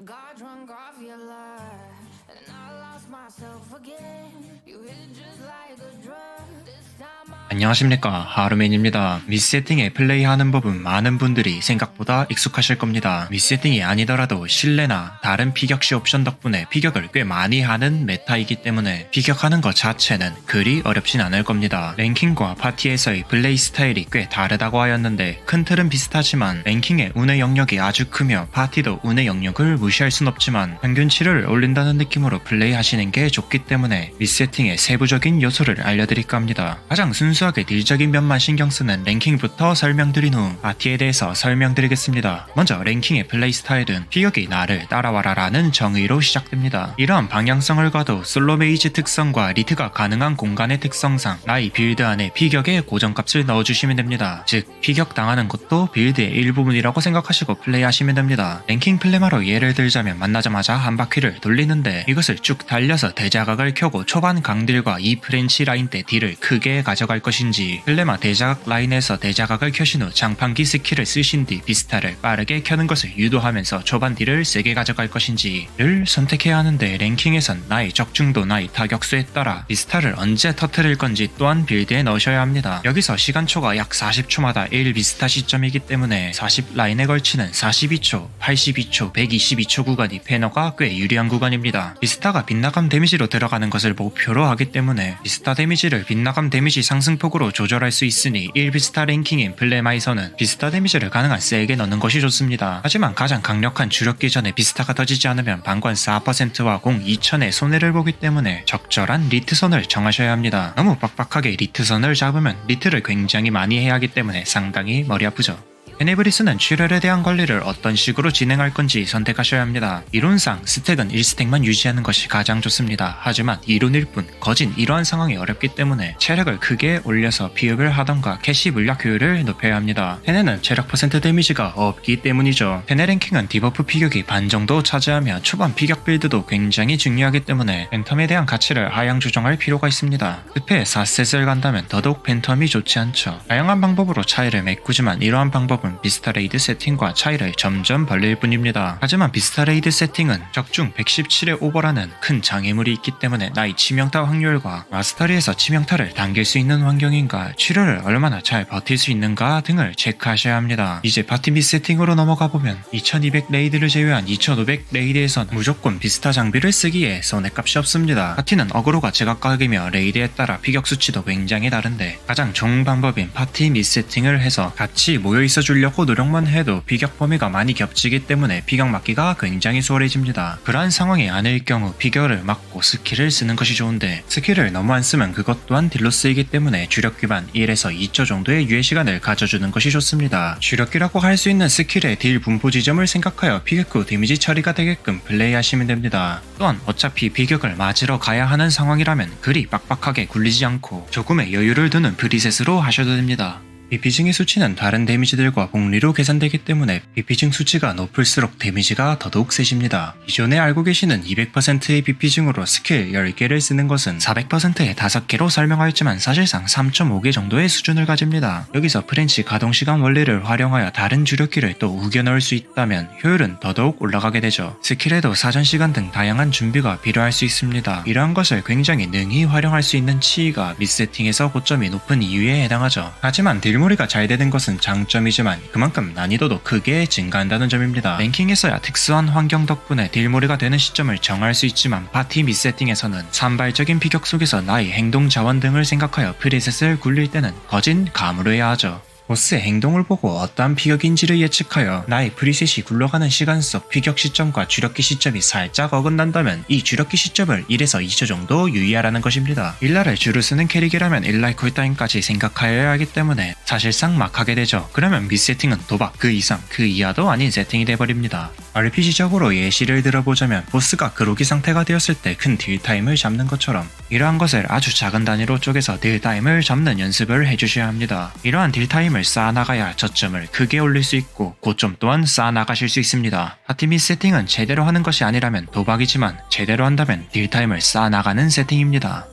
Got drunk off your love, and I lost myself again. You hit just like a drug. This time I 안녕하십니까, 하루맨입니다. 미세팅에 플레이하는 법은 많은 분들이 생각보다 익숙하실 겁니다. 미세팅이 아니더라도 실내나 다른 피격시 옵션 덕분에 피격을 꽤 많이 하는 메타이기 때문에 피격하는 것 자체는 그리 어렵진 않을 겁니다. 랭킹과 파티에서의 플레이 스타일이 꽤 다르다고 하였는데 큰 틀은 비슷하지만 랭킹의 운의 영역이 아주 크며 파티도 운의 영역을 무시할 순 없지만 평균치를 올린다는 느낌으로 플레이하시는 게 좋기 때문에 미세팅의 세부적인 요소를 알려드릴까 합니다. 가장 순수하게 딜적인 면만 신경쓰는 랭킹부터 설명드린 후 파티에 대해서 설명드리겠습니다. 먼저 랭킹의 플레이 스타일은 피격이 나를 따라와라 라는 정의로 시작됩니다. 이러한 방향성을 가도 솔로 메이지 특성과 리트가 가능한 공간의 특성상 나의 빌드 안에 피격의 고정값을 넣어주시면 됩니다. 즉 피격 당하는 것도 빌드의 일부분이라고 생각하시고 플레이하시면 됩니다. 랭킹 플레마로 예를 들자면 만나자마자 한 바퀴를 돌리는데 이것을 쭉 달려서 대자각을 켜고 초반 강딜과 이 프렌치 라인 때 딜을 크게 가져갈 것인지 플레마 대자각 라인에서 대자각을 켜신 후 장판기 스킬을 쓰신 뒤 비스타를 빠르게 켜는 것을 유도하면서 초반 딜을 세게 가져갈 것인지를 선택해야 하는데 랭킹에선 나의 적중도 나의 타격수에 따라 비스타를 언제 터뜨릴 건지 또한 빌드에 넣으셔야 합니다. 여기서 시간초가 약 40초마다 1 비스타 시점이기 때문에 40 라인에 걸치는 42초, 82초, 122초 구간이 패너가 꽤 유리한 구간입니다. 비스타가 빗나감 데미지로 들어가는 것을 목표로 하기 때문에 비스타 데미지를 빗나감 데미지 상승폭으로 조절할 수 있으니 1비스타 랭킹인 플레마에서는 비스타 데미지를 가능한 세게 넣는 것이 좋습니다. 하지만 가장 강력한 주력기 전에 비스타가 터지지 않으면 방관 4%와 공 2000의 손해를 보기 때문에 적절한 리트선을 정하셔야 합니다. 너무 빡빡하게 리트선을 잡으면 리트를 굉장히 많이 해야 하기 때문에 상당히 머리 아프죠. 테네브리스는 출혈에 대한 관리를 어떤 식으로 진행할 건지 선택하셔야 합니다. 이론상 스택은 1스택만 유지하는 것이 가장 좋습니다. 하지만 이론일 뿐 거진 이러한 상황이 어렵기 때문에 체력을 크게 올려서 피흡을 하던가 캐시 물약 효율을 높여야 합니다. 테네는 체력 퍼센트 데미지가 없기 때문이죠. 테네 랭킹은 디버프 피격이 반 정도 차지하며 초반 피격 빌드도 굉장히 중요하기 때문에 팬텀에 대한 가치를 하향 조정할 필요가 있습니다. 습에 4셋을 간다면 더더욱 팬텀이 좋지 않죠. 다양한 방법으로 차이를 메꾸지만 이러한 방법은 비스타 레이드 세팅과 차이를 점점 벌릴 뿐입니다. 하지만 비스타 레이드 세팅은 적중 117의 오버라는 큰 장애물이 있기 때문에 나의 치명타 확률과 마스터리에서 치명타를 당길 수 있는 환경인가, 치료를 얼마나 잘 버틸 수 있는가 등을 체크하셔야 합니다. 이제 파티 및 세팅으로 넘어가 보면 2200 레이드를 제외한 2500 레이드에서는 무조건 비스타 장비를 쓰기에 손해값이 없습니다. 파티는 어그로가 제각각이며 레이드에 따라 피격 수치도 굉장히 다른데 가장 좋은 방법인 파티 및 세팅을 해서 같이 모여있어 주려고 노력만 해도 피격 범위가 많이 겹치기 때문에 피격 맞기가 굉장히 수월해집니다. 그러한 상황이 아닐 경우 피격을 막고 스킬을 쓰는 것이 좋은데 스킬을 너무 안 쓰면 그것 또한 딜로 쓰이기 때문에 주력기만 1에서 2초 정도의 유예 시간을 가져주는 것이 좋습니다. 주력기라고 할 수 있는 스킬의 딜 분포 지점을 생각하여 피격 후 데미지 처리가 되게끔 플레이하시면 됩니다. 또한 어차피 피격을 맞으러 가야 하는 상황이라면 그리 빡빡하게 굴리지 않고 조금의 여유를 두는 프리셋으로 하셔도 됩니다. BP징의 수치는 다른 데미지들과 복리로 계산되기 때문에 BP징 수치가 높을수록 데미지가 더더욱 세집니다. 기존에 알고 계시는 200%의 BP징으로 스킬 10개를 쓰는 것은 400%의 5개로 설명하였지만 사실상 3.5개 정도의 수준을 가집니다. 여기서 프렌치 가동시간 원리를 활용하여 다른 주력기를 또 우겨 넣을 수 있다면 효율은 더더욱 올라가게 되죠. 스킬에도 사전시간 등 다양한 준비가 필요할 수 있습니다. 이러한 것을 굉장히 능히 활용할 수 있는 치이가 밋세팅에서 고점이 높은 이유에 해당하죠. 하지만 딜몰이가 잘 되는 것은 장점이지만 그만큼 난이도도 크게 증가한다는 점입니다. 랭킹에서야 특수한 환경 덕분에 딜몰이가 되는 시점을 정할 수 있지만 파티 및 세팅에서는 산발적인 피격 속에서 나의 행동 자원 등을 생각하여 프리셋을 굴릴 때는 거진 감으로 해야 하죠. 보스의 행동을 보고 어떠한 피격인지를 예측하여 나의 프리셋이 굴러가는 시간 속 피격 시점과 주력기 시점이 살짝 어긋난다면 이 주력기 시점을 1에서 2초 정도 유의하라는 것입니다. 일라를 주로 쓰는 캐릭이라면 일라의 쿨타임까지 생각하여야 하기 때문에 사실상 막 하게 되죠. 그러면 밋세팅은 도박 그 이상 그 이하도 아닌 세팅이 돼버립니다. RPG적으로 예시를 들어보자면 보스가 그로기 상태가 되었을 때 큰 딜타임을 잡는 것처럼 이러한 것을 아주 작은 단위로 쪼개서 딜타임을 잡는 연습을 해주셔야 합니다. 이러한 딜타임을 쌓아나가야 저점을 크게 올릴 수 있고 고점 또한 쌓아나가실 수 있습니다. 파티 및 세팅은 제대로 하는 것이 아니라면 도박이지만 제대로 한다면 딜타임을 쌓아나가는 세팅입니다.